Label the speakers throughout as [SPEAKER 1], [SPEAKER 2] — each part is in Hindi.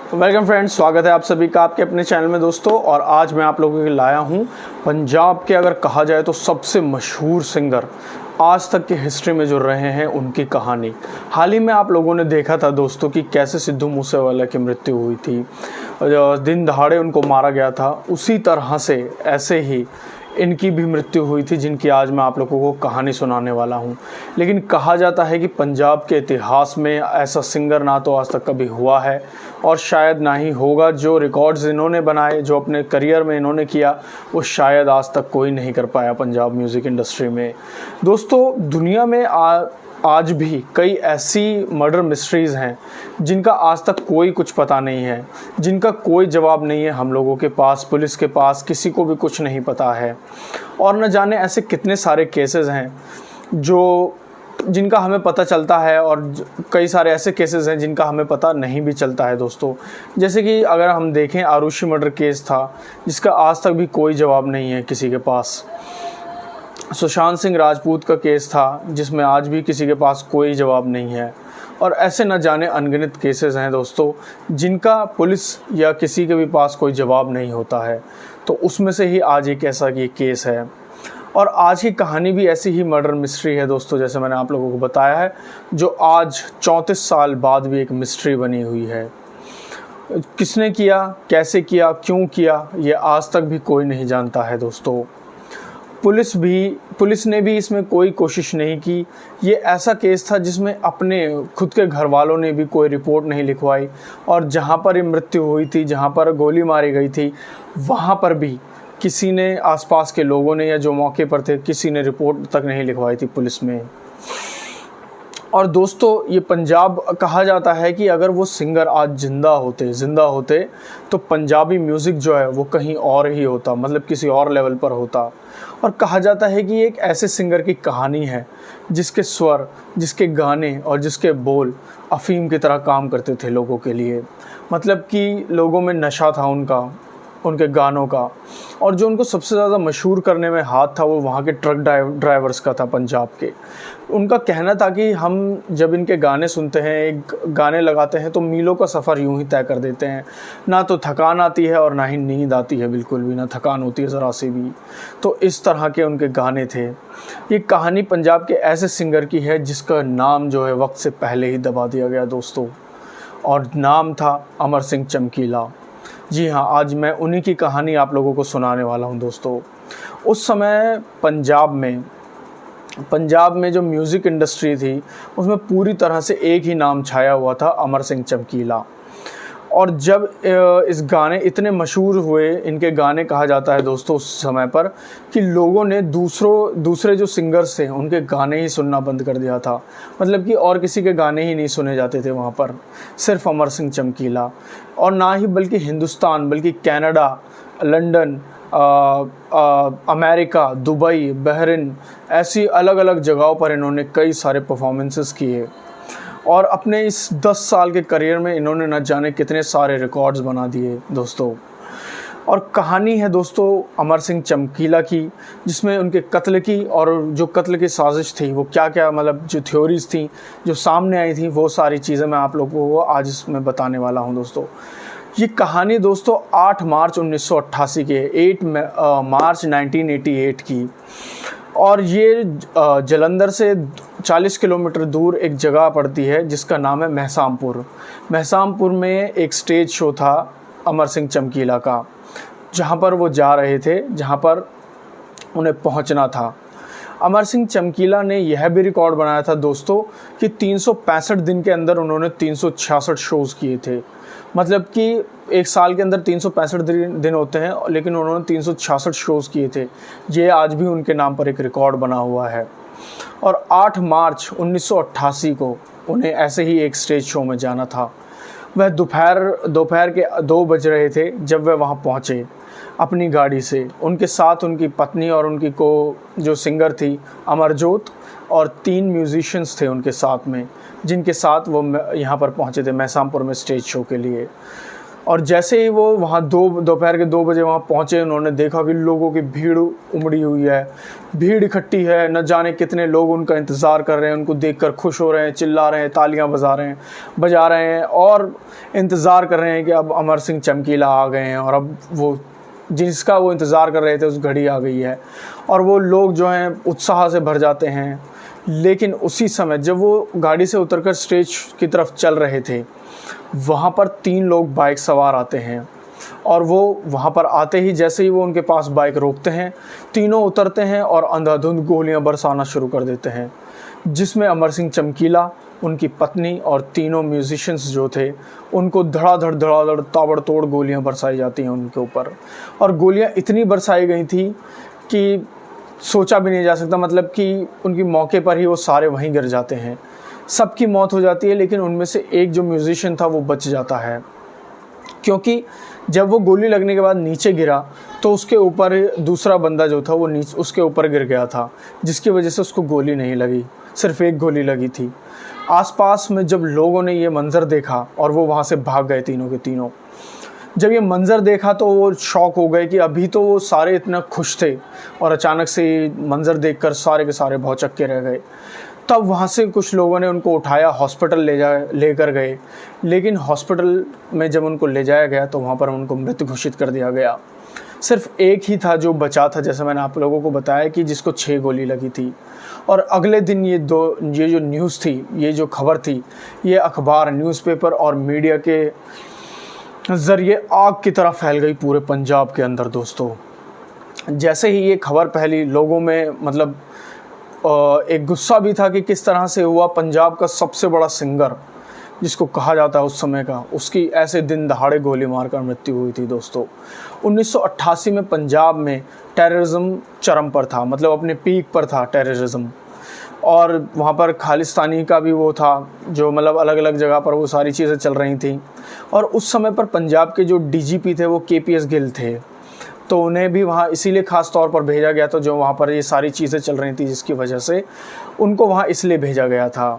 [SPEAKER 1] वेलकम फ्रेंड्स, स्वागत है आप सभी का आपके अपने चैनल में दोस्तों। और आज मैं आप लोगों के लिए लाया हूँ पंजाब के अगर कहा जाए तो सबसे मशहूर सिंगर आज तक की हिस्ट्री में जो रहे हैं उनकी कहानी। हाल ही में आप लोगों ने देखा था दोस्तों कि कैसे सिद्धू मूसेवाला की मृत्यु हुई थी, दिन दहाड़े उनको मारा गया था। उसी तरह से ऐसे ही इनकी भी मृत्यु हुई थी, जिनकी आज मैं आप लोगों को कहानी सुनाने वाला हूं। लेकिन कहा जाता है कि पंजाब के इतिहास में ऐसा सिंगर ना तो आज तक कभी हुआ है और शायद ना ही होगा। जो रिकॉर्ड्स इन्होंने बनाए, जो अपने करियर में इन्होंने किया, वो शायद आज तक कोई नहीं कर पाया पंजाब म्यूज़िक इंडस्ट्री में। दोस्तों, दुनिया में आज भी कई ऐसी मर्डर मिस्ट्रीज़ हैं जिनका आज तक कोई कुछ पता नहीं है, जिनका कोई जवाब नहीं है हम लोगों के पास, पुलिस के पास, किसी को भी कुछ नहीं पता है। और न जाने ऐसे कितने सारे केसेस हैं जिनका हमें पता चलता है, और कई सारे ऐसे केसेस हैं जिनका हमें पता नहीं भी चलता है दोस्तों। जैसे कि अगर हम देखें, आरुषि मर्डर केस था जिसका आज तक भी कोई जवाब नहीं है किसी के पास। सुशांत सिंह राजपूत का केस था जिसमें आज भी किसी के पास कोई जवाब नहीं है। और ऐसे न जाने अनगिनत केसेस हैं दोस्तों जिनका पुलिस या किसी के भी पास कोई जवाब नहीं होता है। तो उसमें से ही आज एक ऐसा ये केस है। और आज की कहानी भी ऐसी ही मर्डर मिस्ट्री है दोस्तों, जैसे मैंने आप लोगों को बताया है, जो आज 34 साल बाद भी एक मिस्ट्री बनी हुई है। किसने किया, कैसे किया, क्यों किया, ये आज तक भी कोई नहीं जानता है दोस्तों। पुलिस ने भी इसमें कोई कोशिश नहीं की। ये ऐसा केस था जिसमें अपने खुद के घर वालों ने भी कोई रिपोर्ट नहीं लिखवाई, और जहाँ पर ये मृत्यु हुई थी, जहाँ पर गोली मारी गई थी, वहाँ पर भी किसी ने, आसपास के लोगों ने या जो मौके पर थे, किसी ने रिपोर्ट तक नहीं लिखवाई थी पुलिस में। और दोस्तों, ये पंजाब, कहा जाता है कि अगर वो सिंगर आज जिंदा होते तो पंजाबी म्यूज़िक जो है वो कहीं और ही होता, मतलब किसी और लेवल पर होता। और कहा जाता है कि एक ऐसे सिंगर की कहानी है जिसके स्वर, जिसके गाने और जिसके बोल अफ़ीम की तरह काम करते थे लोगों के लिए। मतलब कि लोगों में नशा था उनके गानों का। और जो उनको सबसे ज़्यादा मशहूर करने में हाथ था वो वहाँ के ट्रक ड्राइवर्स का था, पंजाब के। उनका कहना था कि हम जब इनके गाने सुनते हैं, एक गाने लगाते हैं, तो मीलों का सफ़र यूं ही तय कर देते हैं। ना तो थकान आती है और ना ही नींद आती है, बिल्कुल भी ना थकान होती है ज़रा सी भी। तो इस तरह के उनके गाने थे। ये कहानी पंजाब के ऐसे सिंगर की है जिसका नाम जो है वक्त से पहले ही दबा दिया गया दोस्तों, और नाम था अमर सिंह चमकीला। जी हाँ, आज मैं उन्हीं की कहानी आप लोगों को सुनाने वाला हूँ दोस्तों। उस समय पंजाब में जो म्यूज़िक इंडस्ट्री थी उसमें पूरी तरह से एक ही नाम छाया हुआ था, अमर सिंह चमकीला। और जब इस गाने इतने मशहूर हुए, इनके गाने, कहा जाता है दोस्तों उस समय पर कि लोगों ने दूसरे जो सिंगर्स थे उनके गाने ही सुनना बंद कर दिया था। मतलब कि और किसी के गाने ही नहीं सुने जाते थे वहाँ पर, सिर्फ अमर सिंह चमकीला। और ना ही बल्कि हिंदुस्तान, बल्कि Canada, London, America, Dubai, Bahrain, ऐसी अलग अलग जगहों पर इन्होंने कई सारे परफॉर्मेंसेस किए। और अपने इस 10 साल के करियर में इन्होंने न जाने कितने सारे रिकॉर्ड्स बना दिए दोस्तों। और कहानी है दोस्तों अमर सिंह चमकीला की, जिसमें उनके कत्ल की, और जो कत्ल की साजिश थी वो क्या क्या, मतलब जो थ्योरीज थी जो सामने आई थी, वो सारी चीज़ें मैं आप लोगों को आज इसमें बताने वाला हूँ दोस्तों। ये कहानी दोस्तों 8 मार्च 1988 की है, 8 मार्च 1988 की। और ये जलंधर से 40 किलोमीटर दूर एक जगह पड़ती है जिसका नाम है महसामपुर में एक स्टेज शो था अमर सिंह चमकीला का, जहाँ पर वो जा रहे थे, जहाँ पर उन्हें पहुँचना था। अमर सिंह चमकीला ने यह भी रिकॉर्ड बनाया था दोस्तों कि 365 दिन के अंदर उन्होंने 366 शोज़ किए थे। मतलब कि एक साल के अंदर 365 दिन होते हैं, लेकिन उन्होंने 366 शोज़ किए थे। ये आज भी उनके नाम पर एक रिकॉर्ड बना हुआ है। और 8 मार्च 1988 को उन्हें ऐसे ही एक स्टेज शो में जाना था। वह दोपहर के 2 बज रहे थे जब वह वहाँ पहुँचे अपनी गाड़ी से। उनके साथ उनकी पत्नी और उनकी जो सिंगर थी अमरजोत, और 3 म्यूजिशियंस थे उनके साथ में, जिनके साथ वो यहाँ पर पहुँचे थे महसामपुर में स्टेज शो के लिए। और जैसे ही वो वहाँ दोपहर के 2 बजे वहाँ पहुँचे, उन्होंने देखा कि लोगों की भीड़ उमड़ी हुई है, भीड़ इकट्ठी है, न जाने कितने लोग उनका इंतज़ार कर रहे हैं, उनको देखकर खुश हो रहे हैं, चिल्ला रहे हैं, तालियां बजा रहे हैं और इंतज़ार कर रहे हैं कि अब अमर सिंह चमकीला आ गए हैं और अब वो जिसका वो इंतज़ार कर रहे थे उस घड़ी आ गई है। और वो लोग जो हैं उत्साह से भर जाते हैं। लेकिन उसी समय जब वो गाड़ी से उतरकर स्टेज की तरफ चल रहे थे, वहाँ पर 3 लोग बाइक सवार आते हैं और वो वहाँ पर आते ही जैसे ही वो उनके पास बाइक रोकते हैं, तीनों उतरते हैं और अंधाधुंध गोलियां बरसाना शुरू कर देते हैं, जिसमें अमर सिंह चमकीला, उनकी पत्नी और तीनों म्यूजिशियंस जो थे उनको धड़ाधड़ ताबड़तोड़ गोलियां बरसाई जाती हैं उनके ऊपर। और गोलियां इतनी बरसाई गई थी कि सोचा भी नहीं जा सकता, मतलब कि उनकी मौके पर ही वो सारे वहीं गिर जाते हैं। सबकी मौत हो जाती है, लेकिन उनमें से एक जो म्यूजिशियन था वो बच जाता है, क्योंकि जब वो गोली लगने के बाद नीचे गिरा तो उसके ऊपर दूसरा बंदा जो था वो नीचे उसके ऊपर गिर गया था, जिसकी वजह से उसको गोली नहीं लगी, सिर्फ एक गोली लगी थी। आसपास में जब लोगों ने ये मंज़र देखा और वो वहाँ से भाग गए तीनों के तीनों, जब ये मंज़र देखा तो वो शॉक हो गए कि अभी तो वो सारे इतना खुश थे और अचानक से ये मंज़र देखकर सारे के सारे भौचक्के रह गए। तब वहाँ से कुछ लोगों ने उनको उठाया, हॉस्पिटल लेकर गए, लेकिन हॉस्पिटल में जब उनको ले जाया गया तो वहाँ पर उनको मृत घोषित कर दिया गया। सिर्फ एक ही था जो बचा था, जैसे मैंने आप लोगों को बताया कि जिसको 6 गोली लगी थी। और अगले दिन ये जो न्यूज़ थी, ये जो खबर थी, ये अखबार, न्यूज़पेपर और मीडिया के ज़रिए आग की तरह फैल गई पूरे पंजाब के अंदर दोस्तों। जैसे ही ये खबर फैली, लोगों में मतलब एक गुस्सा भी था कि किस तरह से हुआ। पंजाब का सबसे बड़ा सिंगर जिसको कहा जाता है उस समय का, उसकी ऐसे दिन दहाड़े गोली मारकर मृत्यु हुई थी दोस्तों। 1988 में पंजाब में टेररिज्म चरम पर था, मतलब अपने पीक पर था टेररिज्म। और वहाँ पर खालिस्तानी का भी वो था, जो मतलब अलग अलग जगह पर वो सारी चीज़ें चल रही थी। और उस समय पर पंजाब के जो डीजीपी थे वो केपीएस गिल थे, तो उन्हें भी वहाँ इसीलिए ख़ास तौर पर भेजा गया था, जो वहाँ पर ये सारी चीज़ें चल रही थी, जिसकी वजह से उनको वहाँ इसलिए भेजा गया था।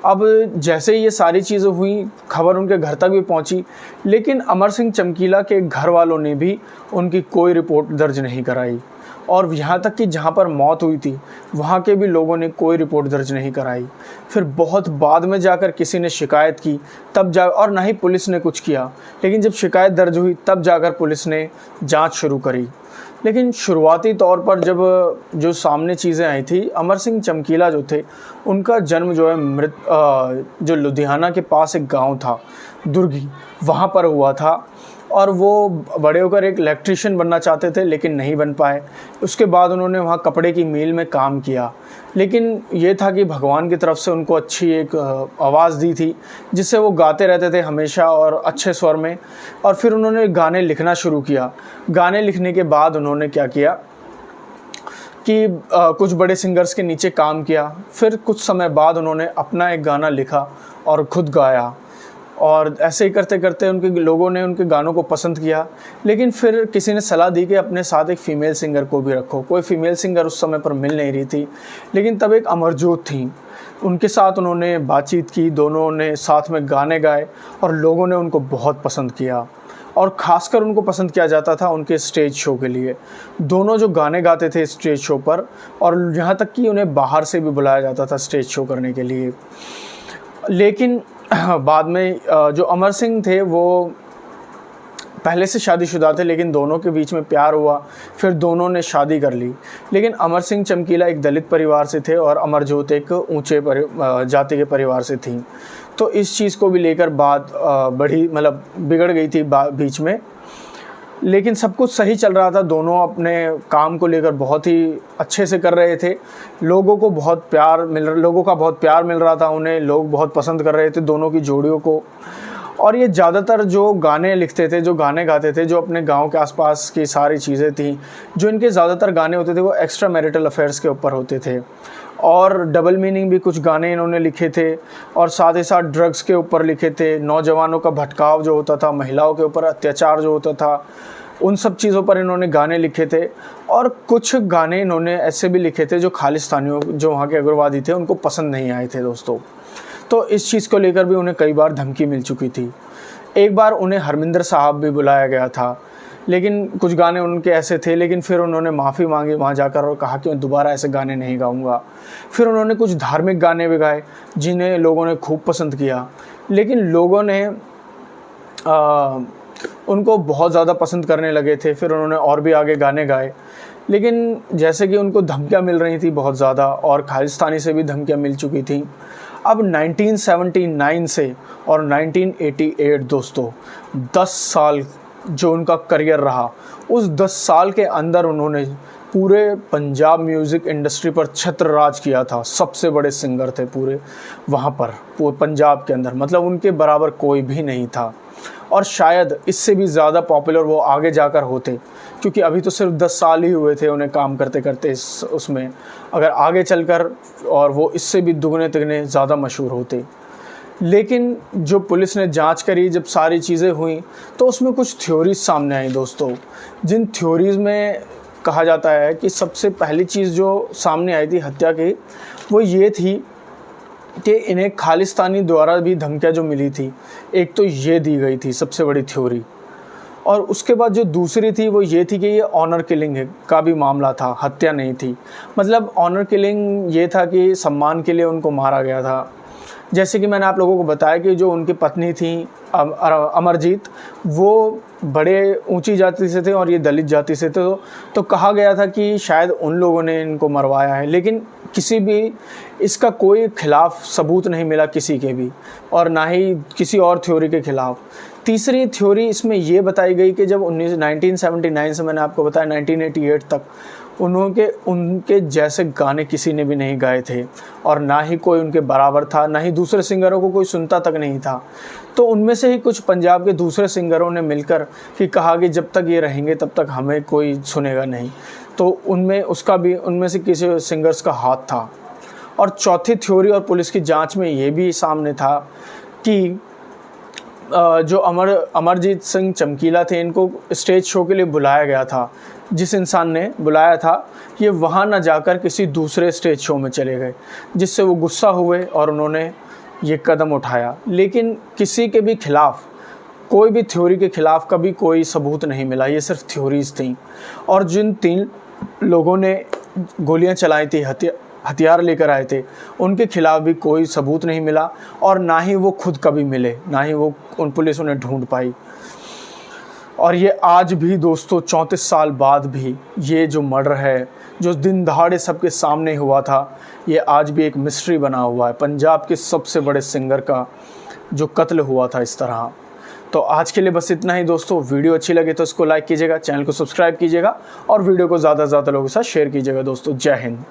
[SPEAKER 1] अब जैसे ही ये सारी चीज़ें हुई, खबर उनके घर तक भी पहुँची, लेकिन अमर सिंह चमकीला के घर वालों ने भी उनकी कोई रिपोर्ट दर्ज नहीं कराई। और यहाँ तक कि जहाँ पर मौत हुई थी वहाँ के भी लोगों ने कोई रिपोर्ट दर्ज नहीं कराई। फिर बहुत बाद में जाकर किसी ने शिकायत की, तब जा, और ना ही पुलिस ने कुछ किया, लेकिन जब शिकायत दर्ज हुई तब जाकर पुलिस ने जांच शुरू करी। लेकिन शुरुआती तौर पर जब जो सामने चीज़ें आई थी, अमर सिंह चमकीला जो थे उनका जन्म जो है जो लुधियाना के पास एक गाँव था दुर्गी, वहाँ पर हुआ था। और वो बड़े होकर एक इलेक्ट्रीशियन बनना चाहते थे, लेकिन नहीं बन पाए। उसके बाद उन्होंने वहाँ कपड़े की मिल में काम किया, लेकिन ये था कि भगवान की तरफ से उनको अच्छी एक आवाज़ दी थी, जिससे वो गाते रहते थे हमेशा और अच्छे स्वर में। और फिर उन्होंने गाने लिखना शुरू किया। गाने लिखने के बाद उन्होंने क्या किया कि कुछ बड़े सिंगर्स के नीचे काम किया। फिर कुछ समय बाद उन्होंने अपना एक गाना लिखा और खुद गाया, और ऐसे ही करते करते उनके लोगों ने उनके गानों को पसंद किया। लेकिन फिर किसी ने सलाह दी कि अपने साथ एक फ़ीमेल सिंगर को भी रखो। कोई फ़ीमेल सिंगर उस समय पर मिल नहीं रही थी, लेकिन तब एक अमरजोत थी, उनके साथ उन्होंने बातचीत की, दोनों ने साथ में गाने गाए और लोगों ने उनको बहुत पसंद किया। और ख़ासकर उनको पसंद किया जाता था उनके स्टेज शो के लिए। दोनों जो गाने गाते थे स्टेज शो पर, और यहाँ तक कि उन्हें बाहर से भी बुलाया जाता था स्टेज शो करने के लिए। लेकिन बाद में जो अमर सिंह थे वो पहले से शादीशुदा थे, लेकिन दोनों के बीच में प्यार हुआ, फिर दोनों ने शादी कर ली। लेकिन अमर सिंह चमकीला एक दलित परिवार से थे और अमरजोत एक ऊंचे जाति के परिवार से थी। तो इस चीज़ को भी लेकर बात बड़ी मतलब बिगड़ गई थी बीच में। लेकिन सब कुछ सही चल रहा था, दोनों अपने काम को लेकर बहुत ही अच्छे से कर रहे थे। लोगों का बहुत प्यार मिल रहा था उन्हें, लोग बहुत पसंद कर रहे थे दोनों की जोड़ियों को। और ये ज़्यादातर जो गाने लिखते थे, जो गाने गाते थे, जो अपने गांव के आसपास की सारी चीज़ें थी, जो इनके ज़्यादातर गाने होते थे वो एक्स्ट्रा मैरिटल अफेयर्स के ऊपर होते थे। और डबल मीनिंग भी कुछ गाने इन्होंने लिखे थे, और साथ ही साथ ड्रग्स के ऊपर लिखे थे, नौजवानों का भटकाव जो होता था, महिलाओं के ऊपर अत्याचार जो होता था, उन सब चीज़ों पर इन्होंने गाने लिखे थे। और कुछ गाने इन्होंने ऐसे भी लिखे थे जो खालिस्तानियों, जो वहाँ के उग्रवादी थे, उनको पसंद नहीं आए थे दोस्तों। तो इस चीज़ को लेकर भी उन्हें कई बार धमकी मिल चुकी थी। एक बार उन्हें हरमिंदर साहब भी बुलाया गया था, लेकिन कुछ गाने उनके ऐसे थे, लेकिन फिर उन्होंने माफ़ी मांगी वहाँ जाकर और कहा कि मैं दोबारा ऐसे गाने नहीं गाऊंगा। फिर उन्होंने कुछ धार्मिक गाने भी गाए जिन्हें लोगों ने खूब पसंद किया, लेकिन लोगों ने उनको बहुत ज़्यादा पसंद करने लगे थे। फिर उन्होंने और भी आगे गाने गाए, लेकिन जैसे कि उनको धमकियाँ मिल रही थी बहुत ज़्यादा, और खालिस्तानी से भी धमकियाँ मिल चुकी थी। अब 1979 से और 1988 दोस्तों, 10 साल जो उनका करियर रहा, उस 10 साल के अंदर उन्होंने पूरे पंजाब म्यूज़िक इंडस्ट्री पर छत्र राज किया था। सबसे बड़े सिंगर थे पूरे वहाँ पर, पूरे पंजाब के अंदर, मतलब उनके बराबर कोई भी नहीं था। और शायद इससे भी ज़्यादा पॉपुलर वो आगे जाकर होते, क्योंकि अभी तो सिर्फ 10 साल ही हुए थे उन्हें काम करते करते उसमें। अगर आगे चलकर और वो इससे भी दुगने तिगने ज़्यादा मशहूर होते। लेकिन जो पुलिस ने जांच करी, जब सारी चीज़ें हुई, तो उसमें कुछ थ्योरीज सामने आई दोस्तों, जिन थ्योरीज में कहा जाता है कि सबसे पहली चीज़ जो सामने आई थी हत्या की, वो ये थी कि इन्हें खालिस्तानी द्वारा भी धमकियाँ जो मिली थी, एक तो ये दी गई थी सबसे बड़ी थ्योरी। और उसके बाद जो दूसरी थी वो ये थी कि ये ऑनर किलिंग का भी मामला था, हत्या नहीं थी। मतलब ऑनर किलिंग ये था कि सम्मान के लिए उनको मारा गया था। जैसे कि मैंने आप लोगों को बताया कि जो उनकी पत्नी थी अमरजीत, वो बड़े ऊंची जाति से थे और ये दलित जाति से थे, तो कहा गया था कि शायद उन लोगों ने इनको मरवाया है, लेकिन किसी भी इसका कोई खिलाफ सबूत नहीं मिला किसी के भी, और ना ही किसी और थ्योरी के खिलाफ। तीसरी थ्योरी इसमें ये बताई गई कि जब 1979 से मैंने आपको बताया 1988 तक उनके जैसे गाने किसी ने भी नहीं गाए थे, और ना ही कोई उनके बराबर था, ना ही दूसरे सिंगरों को कोई सुनता तक नहीं था। तो उनमें से ही कुछ पंजाब के दूसरे सिंगरों ने मिलकर कि कहा कि जब तक ये रहेंगे तब तक हमें कोई सुनेगा नहीं। तो उनमें से किसी सिंगर्स का हाथ था। और चौथी थ्योरी और पुलिस की जांच में ये भी सामने था कि जो अमरजीत सिंह चमकीला थे, इनको स्टेज शो के लिए बुलाया गया था। जिस इंसान ने बुलाया था, ये वहाँ ना जाकर किसी दूसरे स्टेज शो में चले गए, जिससे वो गुस्सा हुए और उन्होंने ये कदम उठाया। लेकिन किसी के भी खिलाफ, कोई भी थ्योरी के खिलाफ कभी कोई सबूत नहीं मिला, ये सिर्फ थ्योरीज थी। और जिन 3 लोगों ने गोलियां चलाई थी, हथियार लेकर आए थे, उनके खिलाफ भी कोई सबूत नहीं मिला, और ना ही वो खुद कभी मिले, ना ही वो पुलिस उन्हें ढूंढ पाई। और ये आज भी दोस्तों 34 साल बाद भी ये जो मर्डर है, जो दिन दहाड़े सबके सामने हुआ था, ये आज भी एक मिस्ट्री बना हुआ है। पंजाब के सबसे बड़े सिंगर का जो कत्ल हुआ था इस तरह। तो आज के लिए बस इतना ही दोस्तों। वीडियो अच्छी लगे तो इसको लाइक कीजिएगा, चैनल को सब्सक्राइब कीजिएगा और वीडियो को ज़्यादा से ज़्यादा लोगों के साथ शेयर कीजिएगा दोस्तों। जय हिंद।